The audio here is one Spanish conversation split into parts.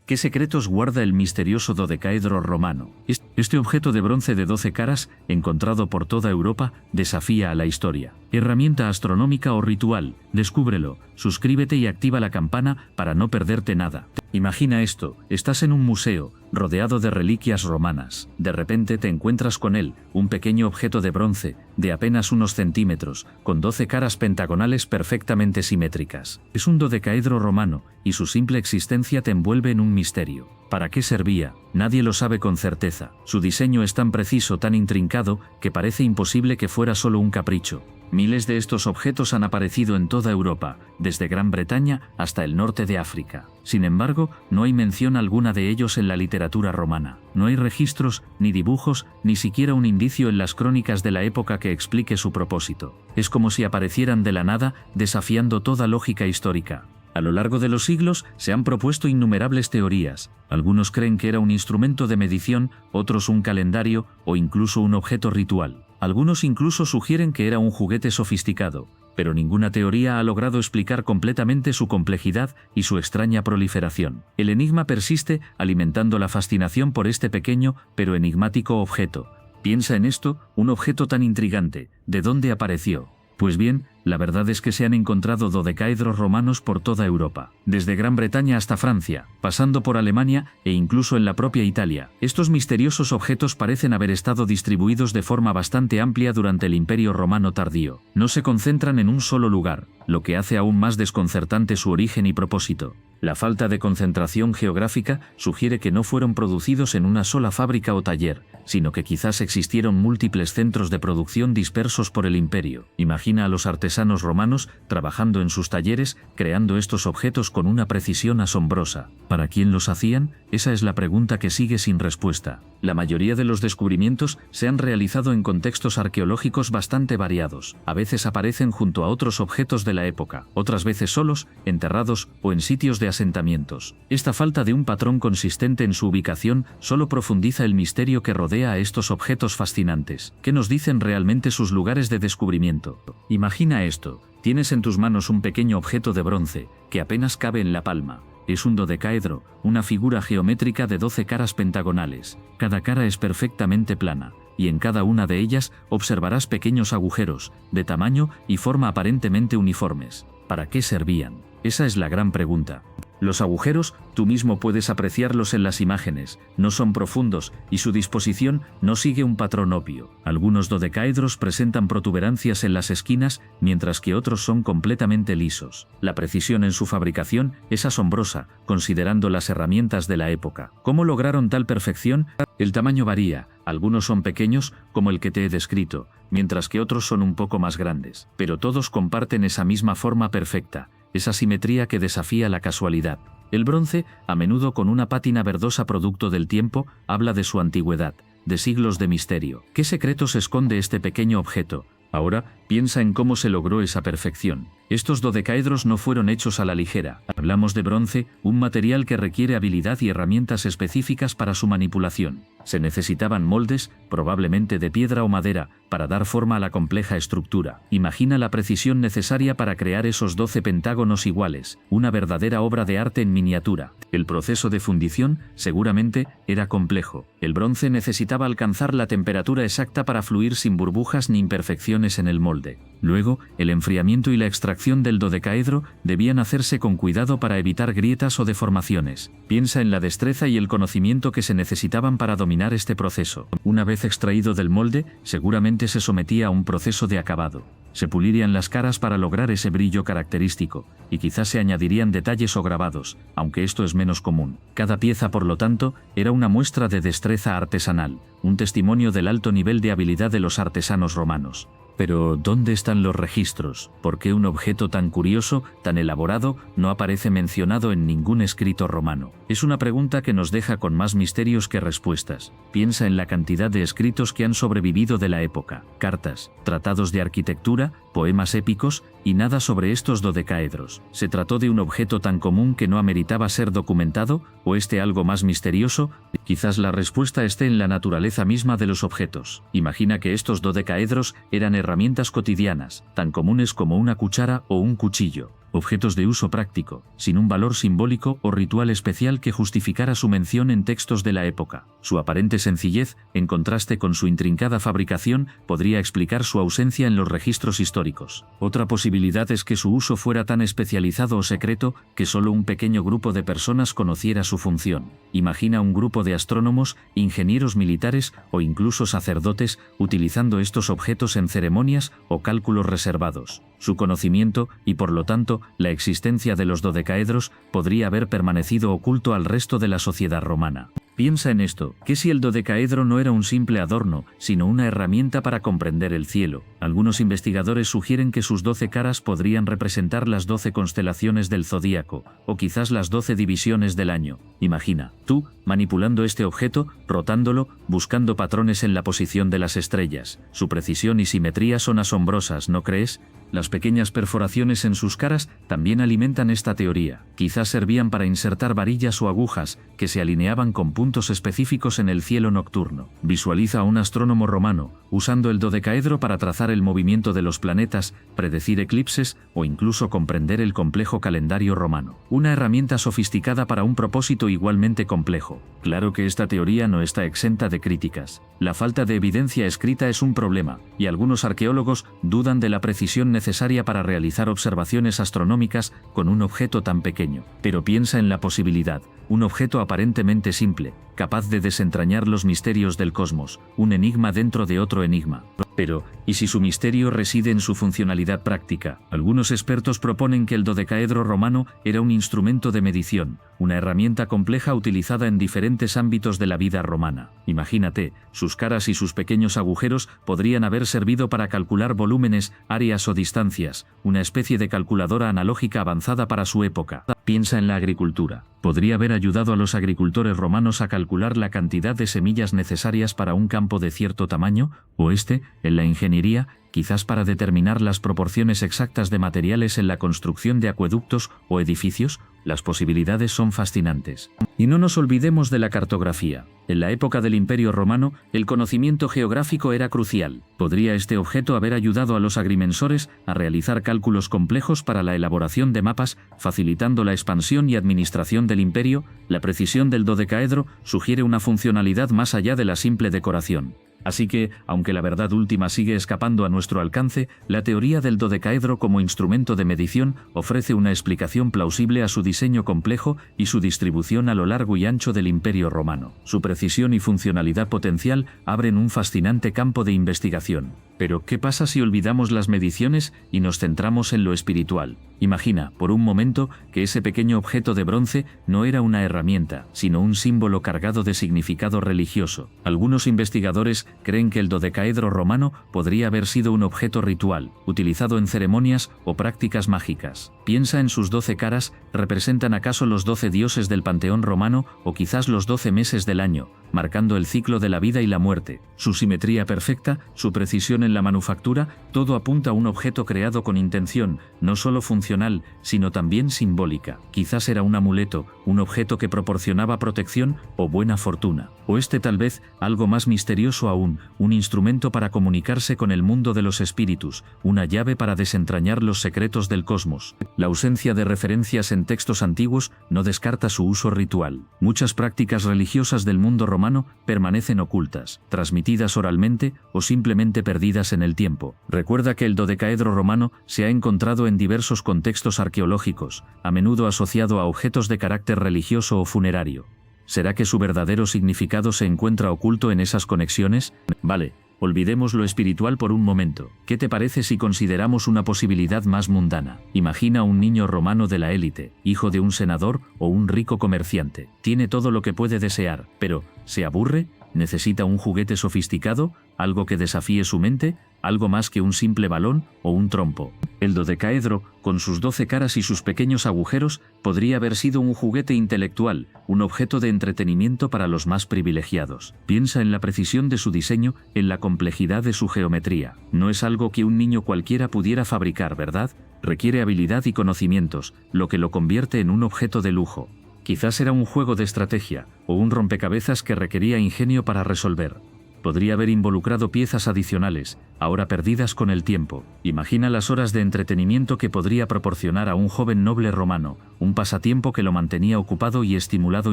¿Qué secretos guarda el misterioso dodecaedro romano? Este objeto de bronce de 12 caras, encontrado por toda Europa, desafía a la historia. Herramienta astronómica o ritual, descúbrelo, suscríbete y activa la campana para no perderte nada. Imagina esto, estás en un museo, rodeado de reliquias romanas. De repente te encuentras con él, un pequeño objeto de bronce, de apenas unos centímetros, con 12 caras pentagonales perfectamente simétricas. Es un dodecaedro romano, y su simple existencia te envuelve en un misterio. ¿Para qué servía? Nadie lo sabe con certeza. Su diseño es tan preciso, tan intrincado, que parece imposible que fuera solo un capricho. Miles de estos objetos han aparecido en toda Europa, desde Gran Bretaña hasta el norte de África. Sin embargo, no hay mención alguna de ellos en la literatura romana. No hay registros, ni dibujos, ni siquiera un indicio en las crónicas de la época que explique su propósito. Es como si aparecieran de la nada, desafiando toda lógica histórica. A lo largo de los siglos se han propuesto innumerables teorías. Algunos creen que era un instrumento de medición, otros un calendario o incluso un objeto ritual. Algunos incluso sugieren que era un juguete sofisticado, pero ninguna teoría ha logrado explicar completamente su complejidad y su extraña proliferación. El enigma persiste, alimentando la fascinación por este pequeño pero enigmático objeto. Piensa en esto, un objeto tan intrigante, ¿de dónde apareció? Pues bien, la verdad es que se han encontrado dodecaedros romanos por toda Europa, desde Gran Bretaña hasta Francia, pasando por Alemania e incluso en la propia Italia. Estos misteriosos objetos parecen haber estado distribuidos de forma bastante amplia durante el Imperio Romano tardío. No se concentran en un solo lugar, lo que hace aún más desconcertante su origen y propósito. La falta de concentración geográfica sugiere que no fueron producidos en una sola fábrica o taller, sino que quizás existieron múltiples centros de producción dispersos por el imperio. Imagina a los artesanos romanos trabajando en sus talleres, creando estos objetos con una precisión asombrosa. ¿Para quién los hacían? Esa es la pregunta que sigue sin respuesta. La mayoría de los descubrimientos se han realizado en contextos arqueológicos bastante variados. A veces aparecen junto a otros objetos de la época, otras veces solos, enterrados o en sitios de asentamientos. Esta falta de un patrón consistente en su ubicación solo profundiza el misterio que rodea a estos objetos fascinantes. ¿Qué nos dicen realmente sus lugares de descubrimiento? Imagina esto, tienes en tus manos un pequeño objeto de bronce, que apenas cabe en la palma. Es un dodecaedro, una figura geométrica de 12 caras pentagonales. Cada cara es perfectamente plana, y en cada una de ellas observarás pequeños agujeros, de tamaño y forma aparentemente uniformes. ¿Para qué servían? Esa es la gran pregunta. Los agujeros, tú mismo puedes apreciarlos en las imágenes, no son profundos y su disposición no sigue un patrón obvio. Algunos dodecaedros presentan protuberancias en las esquinas, mientras que otros son completamente lisos. La precisión en su fabricación es asombrosa, considerando las herramientas de la época. ¿Cómo lograron tal perfección? El tamaño varía, algunos son pequeños, como el que te he descrito, mientras que otros son un poco más grandes, pero todos comparten esa misma forma perfecta, esa simetría que desafía la casualidad. El bronce, a menudo con una pátina verdosa producto del tiempo, habla de su antigüedad, de siglos de misterio. ¿Qué secretos esconde este pequeño objeto? Ahora, piensa en cómo se logró esa perfección. Estos dodecaedros no fueron hechos a la ligera. Hablamos de bronce, un material que requiere habilidad y herramientas específicas para su manipulación. Se necesitaban moldes, probablemente de piedra o madera, para dar forma a la compleja estructura. Imagina la precisión necesaria para crear esos 12 pentágonos iguales, una verdadera obra de arte en miniatura. El proceso de fundición, seguramente, era complejo. El bronce necesitaba alcanzar la temperatura exacta para fluir sin burbujas ni imperfecciones en el molde. Luego, el enfriamiento y la extracción del dodecaedro debían hacerse con cuidado para evitar grietas o deformaciones. Piensa en la destreza y el conocimiento que se necesitaban para dominar este proceso. Una vez extraído del molde, seguramente se sometía a un proceso de acabado. Se pulirían las caras para lograr ese brillo característico, y quizás se añadirían detalles o grabados, aunque esto es menos común. Cada pieza, por lo tanto, era una muestra de destreza artesanal, un testimonio del alto nivel de habilidad de los artesanos romanos. Pero, ¿dónde están los registros? ¿Por qué un objeto tan curioso, tan elaborado, no aparece mencionado en ningún escrito romano? Es una pregunta que nos deja con más misterios que respuestas. Piensa en la cantidad de escritos que han sobrevivido de la época, cartas, tratados de arquitectura, poemas épicos, y nada sobre estos dodecaedros. ¿Se trató de un objeto tan común que no ameritaba ser documentado, o algo más misterioso? Quizás la respuesta esté en la naturaleza misma de los objetos. Imagina que estos dodecaedros eran herramientas cotidianas, tan comunes como una cuchara o un cuchillo. Objetos de uso práctico, sin un valor simbólico o ritual especial que justificara su mención en textos de la época. Su aparente sencillez, en contraste con su intrincada fabricación, podría explicar su ausencia en los registros históricos. Otra posibilidad es que su uso fuera tan especializado o secreto que solo un pequeño grupo de personas conociera su función. Imagina un grupo de astrónomos, ingenieros militares o incluso sacerdotes utilizando estos objetos en ceremonias o cálculos reservados. Su conocimiento, y por lo tanto, la existencia de los dodecaedros, podría haber permanecido oculto al resto de la sociedad romana. Piensa en esto, ¿qué si el dodecaedro no era un simple adorno, sino una herramienta para comprender el cielo? Algunos investigadores sugieren que sus 12 caras podrían representar las 12 constelaciones del zodíaco, o quizás las 12 divisiones del año. Imagina, tú, manipulando este objeto, rotándolo, buscando patrones en la posición de las estrellas. Su precisión y simetría son asombrosas, ¿no crees? Las pequeñas perforaciones en sus caras también alimentan esta teoría. Quizás servían para insertar varillas o agujas que se alineaban con puntos específicos en el cielo nocturno. Visualiza a un astrónomo romano usando el dodecaedro para trazar el movimiento de los planetas, predecir eclipses o incluso comprender el complejo calendario romano. Una herramienta sofisticada para un propósito igualmente complejo. Claro que esta teoría no está exenta de críticas. La falta de evidencia escrita es un problema, y algunos arqueólogos dudan de la precisión necesaria para realizar observaciones astronómicas con un objeto tan pequeño. Pero piensa en la posibilidad, un objeto aparentemente simple, capaz de desentrañar los misterios del cosmos, un enigma dentro de otro enigma. Pero, ¿y si su misterio reside en su funcionalidad práctica? Algunos expertos proponen que el dodecaedro romano era un instrumento de medición, una herramienta compleja utilizada en diferentes ámbitos de la vida romana. Imagínate, sus caras y sus pequeños agujeros podrían haber servido para calcular volúmenes, áreas o distancias, una especie de calculadora analógica avanzada para su época. Piensa en la agricultura. Podría haber ayudado a los agricultores romanos a calcular la cantidad de semillas necesarias para un campo de cierto tamaño, o en la ingeniería, quizás para determinar las proporciones exactas de materiales en la construcción de acueductos o edificios. Las posibilidades son fascinantes. Y no nos olvidemos de la cartografía. En la época del Imperio Romano, el conocimiento geográfico era crucial. ¿Podría este objeto haber ayudado a los agrimensores a realizar cálculos complejos para la elaboración de mapas, facilitando la expansión y administración del imperio? La precisión del dodecaedro sugiere una funcionalidad más allá de la simple decoración. Así que, aunque la verdad última sigue escapando a nuestro alcance, la teoría del dodecaedro como instrumento de medición ofrece una explicación plausible a su diseño complejo y su distribución a lo largo y ancho del Imperio Romano. Su precisión y funcionalidad potencial abren un fascinante campo de investigación. Pero, ¿qué pasa si olvidamos las mediciones y nos centramos en lo espiritual? Imagina, por un momento, que ese pequeño objeto de bronce no era una herramienta, sino un símbolo cargado de significado religioso. Algunos investigadores creen que el dodecaedro romano podría haber sido un objeto ritual, utilizado en ceremonias o prácticas mágicas. Piensa en sus 12 caras, ¿representan acaso los 12 dioses del panteón romano o quizás los 12 meses del año, marcando el ciclo de la vida y la muerte? Su simetría perfecta, su precisión en la manufactura, todo apunta a un objeto creado con intención, no solo funcional, sino también simbólica. Quizás era un amuleto, un objeto que proporcionaba protección o buena fortuna. O tal vez, algo más misterioso aún, un instrumento para comunicarse con el mundo de los espíritus, una llave para desentrañar los secretos del cosmos. La ausencia de referencias en textos antiguos no descarta su uso ritual. Muchas prácticas religiosas del mundo romano permanecen ocultas, transmitidas oralmente o simplemente perdidas en el tiempo. Recuerda que el dodecaedro romano se ha encontrado en diversos contextos arqueológicos, a menudo asociado a objetos de carácter religioso o funerario. ¿Será que su verdadero significado se encuentra oculto en esas conexiones? Vale, olvidemos lo espiritual por un momento. ¿Qué te parece si consideramos una posibilidad más mundana? Imagina un niño romano de la élite, hijo de un senador o un rico comerciante. Tiene todo lo que puede desear, pero ¿se aburre? ¿Necesita un juguete sofisticado? ¿Algo que desafíe su mente? ¿Algo más que un simple balón o un trompo? El dodecaedro, con sus 12 caras y sus pequeños agujeros, podría haber sido un juguete intelectual, un objeto de entretenimiento para los más privilegiados. Piensa en la precisión de su diseño, en la complejidad de su geometría. No es algo que un niño cualquiera pudiera fabricar, ¿verdad? Requiere habilidad y conocimientos, lo que lo convierte en un objeto de lujo. Quizás era un juego de estrategia, o un rompecabezas que requería ingenio para resolver. Podría haber involucrado piezas adicionales, ahora perdidas con el tiempo. Imagina las horas de entretenimiento que podría proporcionar a un joven noble romano, un pasatiempo que lo mantenía ocupado y estimulado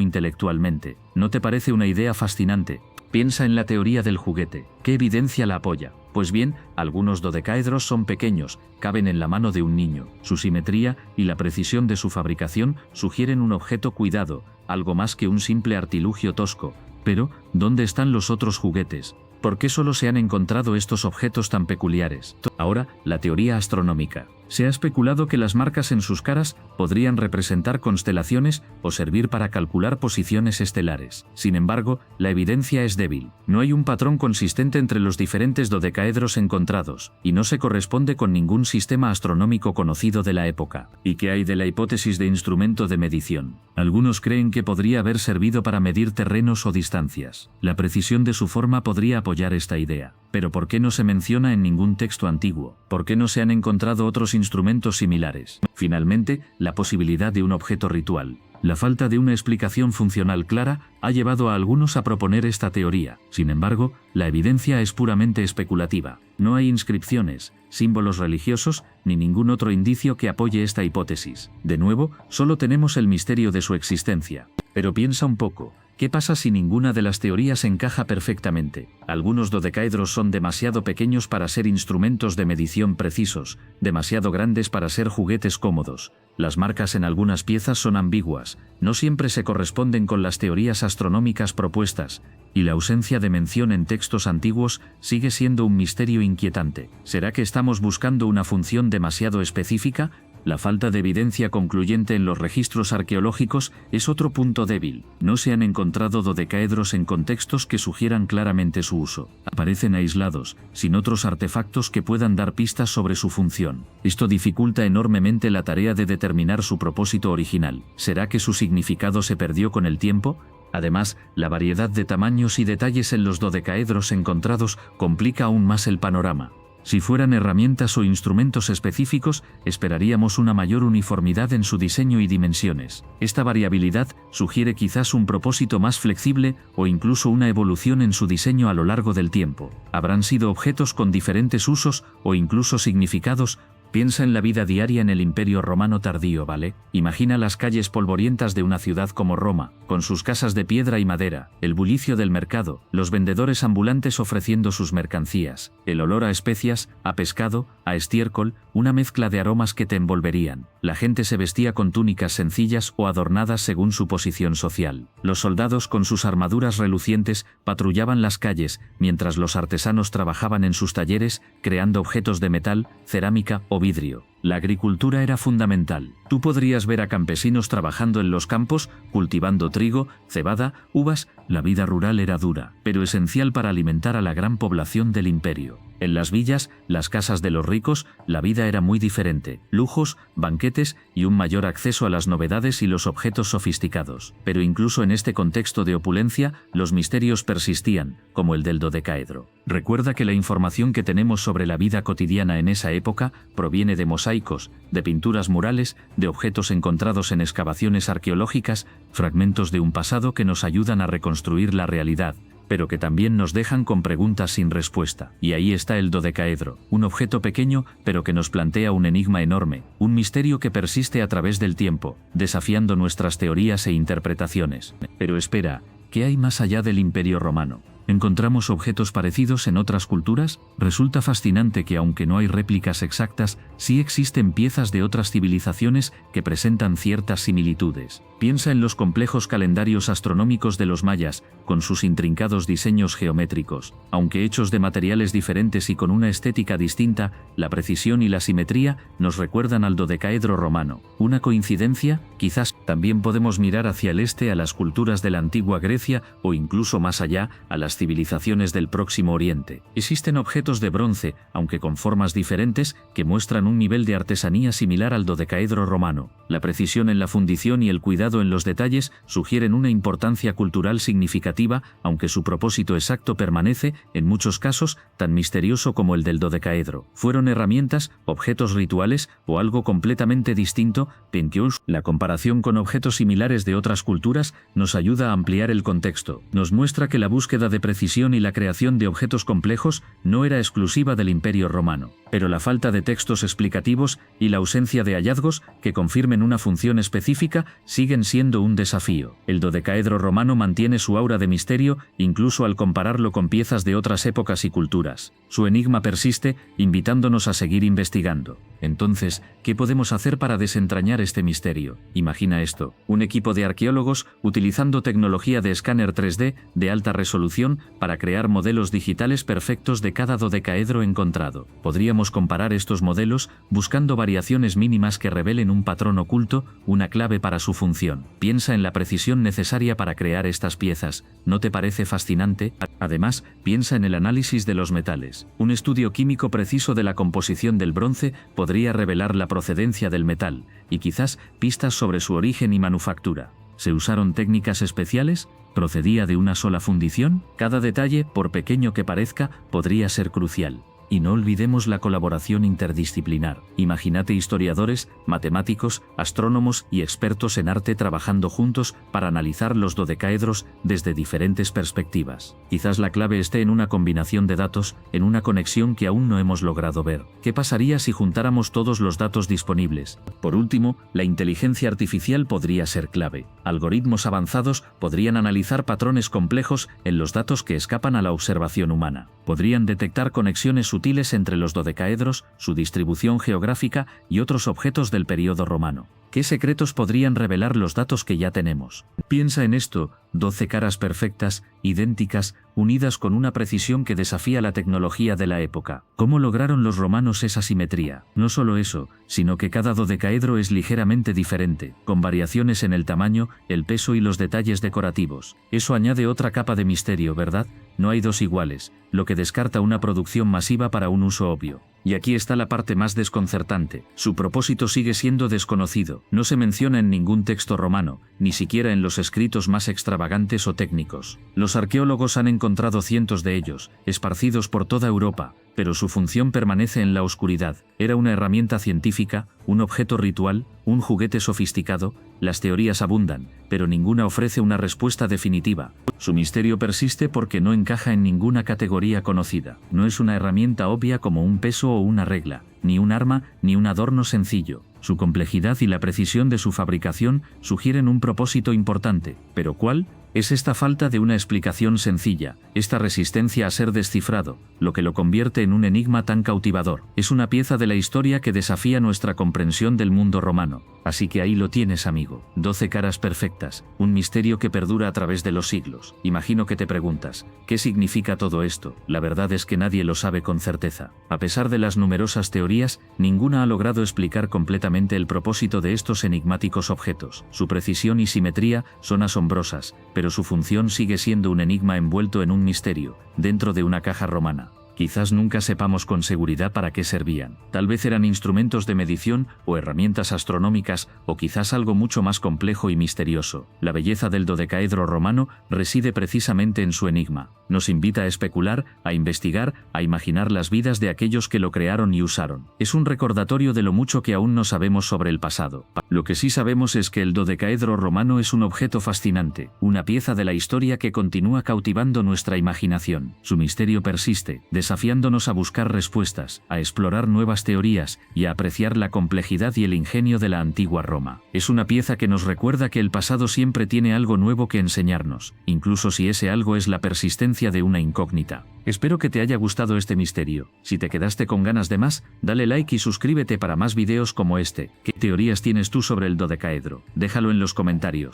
intelectualmente. ¿No te parece una idea fascinante? Piensa en la teoría del juguete. ¿Qué evidencia la apoya? Pues bien, algunos dodecaedros son pequeños, caben en la mano de un niño. Su simetría y la precisión de su fabricación sugieren un objeto cuidado, algo más que un simple artilugio tosco. Pero, ¿dónde están los otros juguetes? ¿Por qué solo se han encontrado estos objetos tan peculiares? Ahora, la teoría astronómica. Se ha especulado que las marcas en sus caras podrían representar constelaciones o servir para calcular posiciones estelares. Sin embargo, la evidencia es débil. No hay un patrón consistente entre los diferentes dodecaedros encontrados, y no se corresponde con ningún sistema astronómico conocido de la época. ¿Y qué hay de la hipótesis de instrumento de medición? Algunos creen que podría haber servido para medir terrenos o distancias. La precisión de su forma podría apoyar esta idea. Pero ¿por qué no se menciona en ningún texto antiguo? ¿Por qué no se han encontrado otros instrumentos similares? Finalmente, la posibilidad de un objeto ritual. La falta de una explicación funcional clara ha llevado a algunos a proponer esta teoría. Sin embargo, la evidencia es puramente especulativa. No hay inscripciones, símbolos religiosos, ni ningún otro indicio que apoye esta hipótesis. De nuevo, solo tenemos el misterio de su existencia. Pero piensa un poco. ¿Qué pasa si ninguna de las teorías encaja perfectamente? Algunos dodecaedros son demasiado pequeños para ser instrumentos de medición precisos, demasiado grandes para ser juguetes cómodos. Las marcas en algunas piezas son ambiguas, no siempre se corresponden con las teorías astronómicas propuestas, y la ausencia de mención en textos antiguos sigue siendo un misterio inquietante. ¿Será que estamos buscando una función demasiado específica? La falta de evidencia concluyente en los registros arqueológicos es otro punto débil. No se han encontrado dodecaedros en contextos que sugieran claramente su uso. Aparecen aislados, sin otros artefactos que puedan dar pistas sobre su función. Esto dificulta enormemente la tarea de determinar su propósito original. ¿Será que su significado se perdió con el tiempo? Además, la variedad de tamaños y detalles en los dodecaedros encontrados complica aún más el panorama. Si fueran herramientas o instrumentos específicos, esperaríamos una mayor uniformidad en su diseño y dimensiones. Esta variabilidad sugiere quizás un propósito más flexible o incluso una evolución en su diseño a lo largo del tiempo. ¿Habrán sido objetos con diferentes usos o incluso significados? Piensa en la vida diaria en el Imperio Romano tardío, ¿vale? Imagina las calles polvorientas de una ciudad como Roma, con sus casas de piedra y madera, el bullicio del mercado, los vendedores ambulantes ofreciendo sus mercancías, el olor a especias, a pescado, a estiércol, una mezcla de aromas que te envolverían. La gente se vestía con túnicas sencillas o adornadas según su posición social. Los soldados con sus armaduras relucientes patrullaban las calles, mientras los artesanos trabajaban en sus talleres, creando objetos de metal, cerámica o vidrio. La agricultura era fundamental. Tú podrías ver a campesinos trabajando en los campos, cultivando trigo, cebada, uvas. La vida rural era dura, pero esencial para alimentar a la gran población del imperio. En las villas, las casas de los ricos, la vida era muy diferente. Lujos, banquetes y un mayor acceso a las novedades y los objetos sofisticados. Pero incluso en este contexto de opulencia, los misterios persistían, como el del dodecaedro. Recuerda que la información que tenemos sobre la vida cotidiana en esa época proviene de mosaicos, de pinturas murales, de objetos encontrados en excavaciones arqueológicas, fragmentos de un pasado que nos ayudan a reconstruir la realidad, pero que también nos dejan con preguntas sin respuesta. Y ahí está el dodecaedro, un objeto pequeño, pero que nos plantea un enigma enorme, un misterio que persiste a través del tiempo, desafiando nuestras teorías e interpretaciones. Pero espera, ¿qué hay más allá del Imperio Romano? ¿Encontramos objetos parecidos en otras culturas? Resulta fascinante que aunque no hay réplicas exactas, sí existen piezas de otras civilizaciones que presentan ciertas similitudes. Piensa en los complejos calendarios astronómicos de los mayas, con sus intrincados diseños geométricos. Aunque hechos de materiales diferentes y con una estética distinta, la precisión y la simetría nos recuerdan al dodecaedro romano. ¿Una coincidencia? Quizás. También podemos mirar hacia el este a las culturas de la antigua Grecia o incluso más allá, a las civilizaciones del Próximo Oriente. Existen objetos de bronce, aunque con formas diferentes, que muestran un nivel de artesanía similar al dodecaedro romano. La precisión en la fundición y el cuidado en los detalles sugieren una importancia cultural significativa, aunque su propósito exacto permanece, en muchos casos, tan misterioso como el del dodecaedro. ¿Fueron herramientas, objetos rituales o algo completamente distinto? Penqueus, la comparación con con objetos similares de otras culturas nos ayuda a ampliar el contexto. Nos muestra que la búsqueda de precisión y la creación de objetos complejos no era exclusiva del Imperio Romano, pero la falta de textos explicativos y la ausencia de hallazgos que confirmen una función específica siguen siendo un desafío. El dodecaedro romano mantiene su aura de misterio incluso al compararlo con piezas de otras épocas y culturas. Su enigma persiste, invitándonos a seguir investigando. Entonces, ¿qué podemos hacer para desentrañar este misterio? Imagina esto: un equipo de arqueólogos utilizando tecnología de escáner 3D de alta resolución para crear modelos digitales perfectos de cada dodecaedro encontrado. Podríamos comparar estos modelos buscando variaciones mínimas que revelen un patrón oculto, una clave para su función. Piensa en la precisión necesaria para crear estas piezas. ¿No te parece fascinante? Además, piensa en el análisis de los metales. Un estudio químico preciso de la composición del bronce podría revelar la procedencia del metal, y quizás pistas sobre su origen y manufactura. ¿Se usaron técnicas especiales? ¿Procedía de una sola fundición? Cada detalle, por pequeño que parezca, podría ser crucial. Y no olvidemos la colaboración interdisciplinar. Imagínate historiadores, matemáticos, astrónomos y expertos en arte trabajando juntos para analizar los dodecaedros desde diferentes perspectivas. Quizás la clave esté en una combinación de datos, en una conexión que aún no hemos logrado ver. ¿Qué pasaría si juntáramos todos los datos disponibles? Por último, la inteligencia artificial podría ser clave. Algoritmos avanzados podrían analizar patrones complejos en los datos que escapan a la observación humana. Podrían detectar conexiones sutiles entre los dodecaedros, su distribución geográfica y otros objetos del período romano. ¿Qué secretos podrían revelar los datos que ya tenemos? Piensa en esto: 12 caras perfectas, idénticas, unidas con una precisión que desafía la tecnología de la época. ¿Cómo lograron los romanos esa simetría? No solo eso, sino que cada dodecaedro es ligeramente diferente, con variaciones en el tamaño, el peso y los detalles decorativos. Eso añade otra capa de misterio, ¿verdad? No hay dos iguales, lo que descarta una producción masiva para un uso obvio. Y aquí está la parte más desconcertante: su propósito sigue siendo desconocido. No se menciona en ningún texto romano, ni siquiera en los escritos más extravagantes o técnicos. Los arqueólogos han encontrado cientos de ellos, esparcidos por toda Europa, pero su función permanece en la oscuridad. ¿Era una herramienta científica, un objeto ritual, un juguete sofisticado? Las teorías abundan, pero ninguna ofrece una respuesta definitiva. Su misterio persiste porque no encaja en ninguna categoría conocida. No es una herramienta obvia como un peso o una regla, ni un arma, ni un adorno sencillo. Su complejidad y la precisión de su fabricación sugieren un propósito importante. ¿Pero cuál? Es esta falta de una explicación sencilla, esta resistencia a ser descifrado, lo que lo convierte en un enigma tan cautivador. Es una pieza de la historia que desafía nuestra comprensión del mundo romano. Así que ahí lo tienes, amigo. 12 caras perfectas, un misterio que perdura a través de los siglos. Imagino que te preguntas, ¿qué significa todo esto? La verdad es que nadie lo sabe con certeza. A pesar de las numerosas teorías, ninguna ha logrado explicar completamente el propósito de estos enigmáticos objetos. Su precisión y simetría son asombrosas, pero su función sigue siendo un enigma envuelto en un misterio, dentro de una caja romana. Quizás nunca sepamos con seguridad para qué servían. Tal vez eran instrumentos de medición o herramientas astronómicas, o quizás algo mucho más complejo y misterioso. La belleza del dodecaedro romano reside precisamente en su enigma. Nos invita a especular, a investigar, a imaginar las vidas de aquellos que lo crearon y usaron. Es un recordatorio de lo mucho que aún no sabemos sobre el pasado. Lo que sí sabemos es que el dodecaedro romano es un objeto fascinante, una pieza de la historia que continúa cautivando nuestra imaginación. Su misterio persiste, desafiándonos a buscar respuestas, a explorar nuevas teorías y a apreciar la complejidad y el ingenio de la antigua Roma. Es una pieza que nos recuerda que el pasado siempre tiene algo nuevo que enseñarnos, incluso si ese algo es la persistencia de una incógnita. Espero que te haya gustado este misterio. Si te quedaste con ganas de más, dale like y suscríbete para más videos como este. ¿Qué teorías tienes tú sobre el dodecaedro? Déjalo en los comentarios.